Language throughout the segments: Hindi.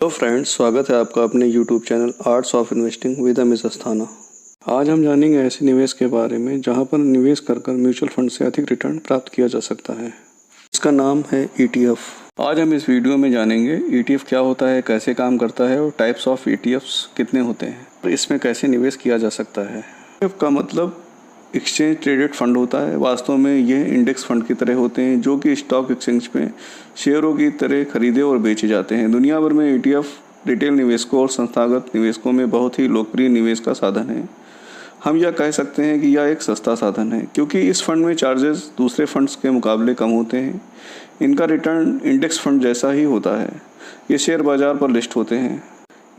तो फ्रेंड्स, स्वागत है आपका अपने YouTube channel arts of investing with Amit Asthana. आज हम जानेंगे ऐसे निवेश के बारे में जहां पर निवेश कर म्यूचुअल फंड से अधिक रिटर्न प्राप्त किया जा सकता है। इसका नाम है ETF। आज हम इस वीडियो में जानेंगे ETF क्या होता है, कैसे काम करता है और टाइप्स ऑफ ETFs कितने होते हैं और इसमें कैसे निवेश किया जा सकता है। ETF का मतलब एक्सचेंज ट्रेडेड फंड होता है। वास्तव में ये इंडेक्स फंड की तरह होते हैं जो कि स्टॉक एक्सचेंज में शेयरों की तरह खरीदे और बेचे जाते हैं। दुनिया भर में ETF रिटेल निवेशकों और संस्थागत निवेशकों में बहुत ही लोकप्रिय निवेश का साधन है। हम यह कह सकते हैं कि यह एक सस्ता साधन है क्योंकि इस फंड में चार्जेस दूसरे फंड्स के मुकाबले कम होते हैं। इनका रिटर्न इंडेक्स फंड जैसा ही होता है। ये शेयर बाजार पर लिस्ट होते हैं।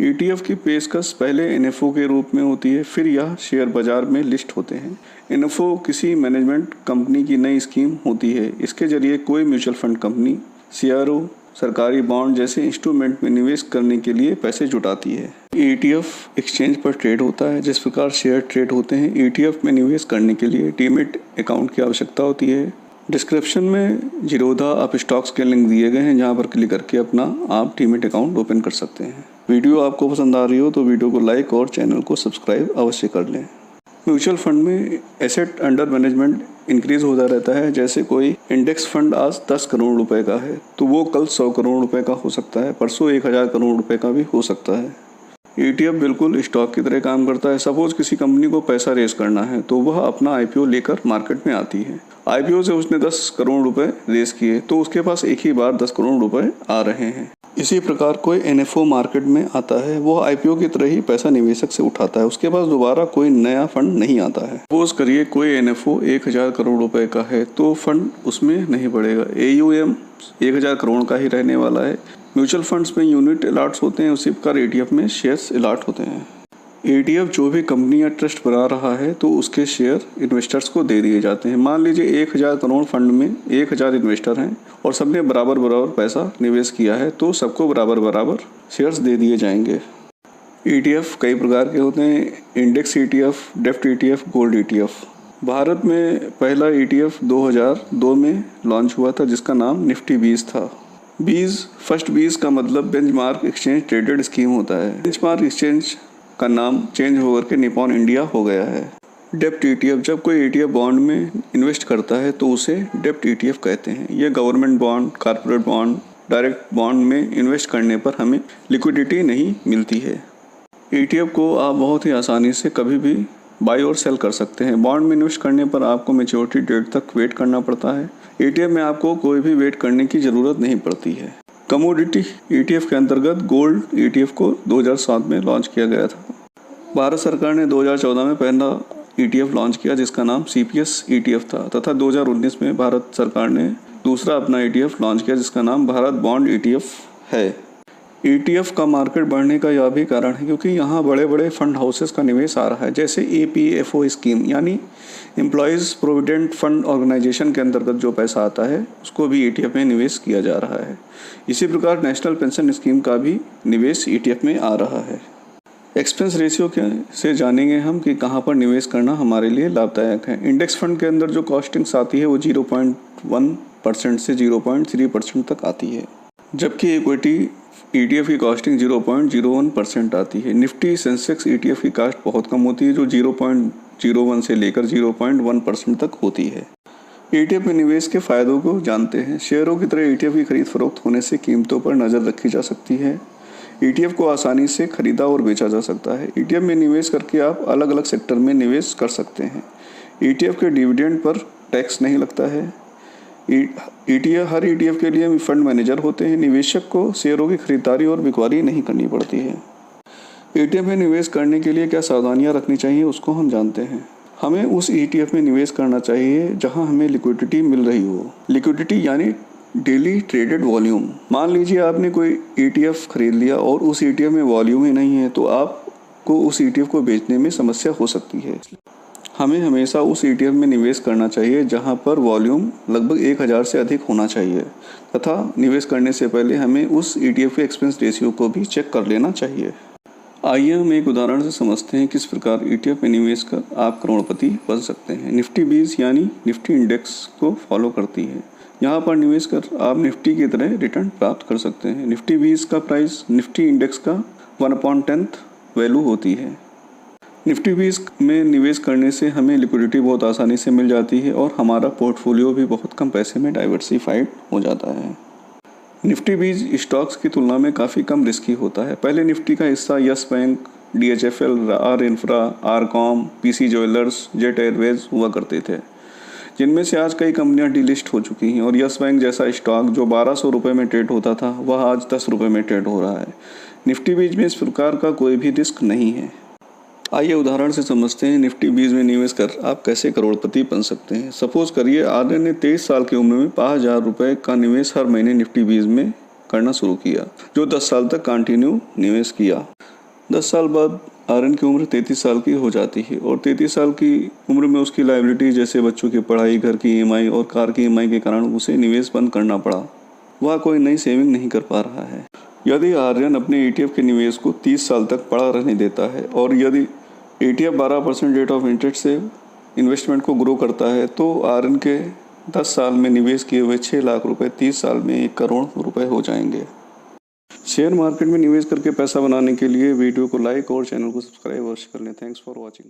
ETF की पेशकश पहले NFO के रूप में होती है, फिर यह शेयर बाजार में लिस्ट होते हैं। NFO किसी मैनेजमेंट कंपनी की नई स्कीम होती है। इसके जरिए कोई म्यूचुअल फंड कंपनी CRO, सरकारी बॉन्ड जैसे इंस्ट्रूमेंट में निवेश करने के लिए पैसे जुटाती है। ETF एक्सचेंज पर ट्रेड होता है। जिस प्रकार शेयर ट्रेड होते हैं, ETF में निवेश करने के लिए डीमैट अकाउंट की आवश्यकता होती है। डिस्क्रिप्शन में जीरोधा आप स्टॉक्स के लिंक दिए गए हैं जहां पर क्लिक करके अपना आप डीमैट अकाउंट ओपन कर सकते हैं। वीडियो आपको पसंद आ रही हो तो वीडियो को लाइक और चैनल को सब्सक्राइब अवश्य कर लें। म्यूचुअल फंड में एसेट अंडर मैनेजमेंट इंक्रीज होता रहता है। जैसे कोई इंडेक्स फंड आज 10 करोड़ रुपए का है तो वो कल 100 करोड़ रुपए का हो सकता है, परसों 1000 करोड़ रुपए का भी हो सकता है। ETF बिल्कुल स्टॉक की तरह काम करता है। सपोज किसी कंपनी को पैसा रेस करना है तो वह अपना IPO लेकर मार्केट में आती है। IPO से उसने 10 करोड़ रुपए रेस किए तो उसके पास एक ही बार 10 करोड़ रुपए आ रहे हैं। इसी प्रकार कोई NFO मार्केट में आता है, वो IPO की तरह ही पैसा निवेशक से उठाता है। उसके पास दोबारा कोई नया फंड नहीं आता है। सपोज करिए कोई NFO 1000 करोड़ रुपए का है तो फंड उसमें नहीं बढ़ेगा। AUM 1000 करोड़ का ही रहने वाला है। म्यूचुअल फंड्स में यूनिट अलॉट्स होते हैं, उसी प्रकार ETF में शेयर्स अलॉट होते हैं। ETF जो भी कंपनी या ट्रस्ट बना रहा है तो उसके शेयर इन्वेस्टर्स को दे दिए जाते हैं। मान लीजिए 1000 करोड़ फंड में 1000 इन्वेस्टर हैं और सबने बराबर बराबर पैसा निवेश किया है तो सबको बराबर बराबर शेयर्स दे दिए जाएंगे। ETF कई प्रकार के होते हैं। इंडेक्स ETF, डेप्ट ETF, गोल्ड ETF। भारत में पहला ETF 2002 में लॉन्च हुआ था जिसका नाम निफ्टी 20 था। फर्स्ट 20 का मतलब बेंचमार्क एक्सचेंज ट्रेडेड स्कीम होता है। बेंचमार्क एक्सचेंज का नाम चेंज होकर के निपॉन इंडिया हो गया है। डेप्ट ETF, जब कोई ETF बॉन्ड में इन्वेस्ट करता है तो उसे डेप्ट ETF कहते हैं। यह government bond, corporate bond, direct bond में इन्वेस्ट करने पर हमें लिक्विडिटी नहीं मिलती है। ETF को आप बहुत ही आसानी से कभी भी बाई और सेल कर सकते हैं। बॉन्ड में इन्वेस्ट करने पर आपको मैच्योरिटी डेट तक वेट करना पड़ता है। ETF में आपको कोई भी वेट करने की ज़रूरत नहीं पड़ती है। कमोडिटी ETF के अंतर्गत गोल्ड ETF को 2007 में लॉन्च किया गया था। भारत सरकार ने 2014 में पहला ETF लॉन्च किया जिसका नाम CPS ETF था तथा 2019 में भारत सरकार ने दूसरा अपना ETF लॉन्च किया जिसका नाम भारत बॉन्ड ETF है। ETF का मार्केट बढ़ने का यह भी कारण है क्योंकि यहाँ बड़े बड़े फंड हाउसेस का निवेश आ रहा है। जैसे EPFO स्कीम यानी एम्प्लॉयज़ प्रोविडेंट फंड ऑर्गेनाइजेशन के अंतर्गत जो पैसा आता है उसको भी ETF में निवेश किया जा रहा है। इसी प्रकार नेशनल पेंशन स्कीम का भी निवेश ETF में आ रहा है। एक्सपेंस रेशियो से जानेंगे हम कि कहाँ पर निवेश करना हमारे लिए लाभदायक है। इंडेक्स फंड के अंदर जो कॉस्टिंग्स आती है वो 0.1% से 0.3% तक आती है, जबकि इक्विटी ETF की कॉस्टिंग 0.01% आती है। निफ्टी सेंसेक्स ETF की कास्ट बहुत कम होती है जो 0.01 से लेकर 0.1% तक होती है। ETF में निवेश के फायदों को जानते हैं। शेयरों की तरह ETF की खरीद फरोख्त होने से कीमतों पर नज़र रखी जा सकती है। ETF को आसानी से खरीदा और बेचा जा सकता है। ETF में निवेश करके आप अलग अलग सेक्टर में निवेश कर सकते हैं। ETF के डिविडेंड पर टैक्स नहीं लगता है। हर ETF के लिए फंड मैनेजर होते हैं। निवेशक को शेयरों की खरीदारी और बिक्री नहीं करनी पड़ती है। ETF में निवेश करने के लिए क्या सावधानियां रखनी चाहिए उसको हम जानते हैं। हमें उस ETF में निवेश करना चाहिए जहां हमें लिक्विडिटी मिल रही हो। लिक्विडिटी यानी डेली ट्रेडेड वॉल्यूम। मान लीजिए आपने कोई ETF खरीद लिया और उस ETF में वॉल्यूम ही नहीं है तो आपको उस ETF को बेचने में समस्या हो सकती है। हमें हमेशा उस ETF में निवेश करना चाहिए जहां पर वॉल्यूम लगभग 1000 से अधिक होना चाहिए तथा निवेश करने से पहले हमें उस ETF के एक्सपेंस रेशियो को भी चेक कर लेना चाहिए। आइए हम एक उदाहरण से समझते हैं किस प्रकार ETF में निवेश कर आप करोड़पति बन सकते हैं। निफ्टी 20 यानी निफ्टी इंडेक्स को फॉलो करती है। यहाँ पर निवेश कर आप निफ्टी की तरह रिटर्न प्राप्त कर सकते हैं। निफ्टी 20 का प्राइस निफ्टी इंडेक्स का 1/10 वैल्यू होती है। निफ्टी 20 में निवेश करने से हमें लिक्विडिटी बहुत आसानी से मिल जाती है और हमारा पोर्टफोलियो भी बहुत कम पैसे में डाइवर्सिफाइड हो जाता है। निफ्टी 20 स्टॉक्स की तुलना में काफ़ी कम रिस्की होता है। पहले निफ्टी का हिस्सा yes bank, DHFL, are infra, RCom, PC jewellers, jet Airways हुआ करते थे, जिनमें से आज कई कंपनियां डीलिस्ट हो चुकी हैं और यस बैंक जैसा स्टॉक जो 1200 रुपये में ट्रेड होता था वह आज 10 रुपये में ट्रेड हो रहा है। निफ्टी 20 में इस प्रकार का कोई भी रिस्क नहीं है। आइए उदाहरण से समझते हैं निफ्टी 20 में निवेश कर आप कैसे करोड़पति बन सकते हैं। सपोज करिए आर्यन ने 23 साल की उम्र में 5000 रुपये का निवेश हर महीने निफ्टी 20 में करना शुरू किया, जो 10 साल तक कंटिन्यू निवेश किया। 10 साल बाद आर्यन की उम्र 33 साल की हो जाती है और 33 साल की उम्र में उसकी लायबिलिटी जैसे बच्चों की पढ़ाई, घर की EMI और कार की EMI के कारण उसे निवेश बंद करना पड़ा। वह कोई नई सेविंग नहीं कर पा रहा है। यदि आर्यन अपने ETF के निवेश को 30 साल तक पड़ा रहने देता है और यदि ETF 12% रेट ऑफ इंटरेस्ट से इन्वेस्टमेंट को ग्रो करता है तो आर्यन के 10 साल में निवेश किए हुए 6 लाख रुपए 30 साल में 1 करोड़ रुपए हो जाएंगे। शेयर मार्केट में निवेश करके पैसा बनाने के लिए वीडियो को लाइक और चैनल को सब्सक्राइब अवश्य कर लें। Thanks for watching.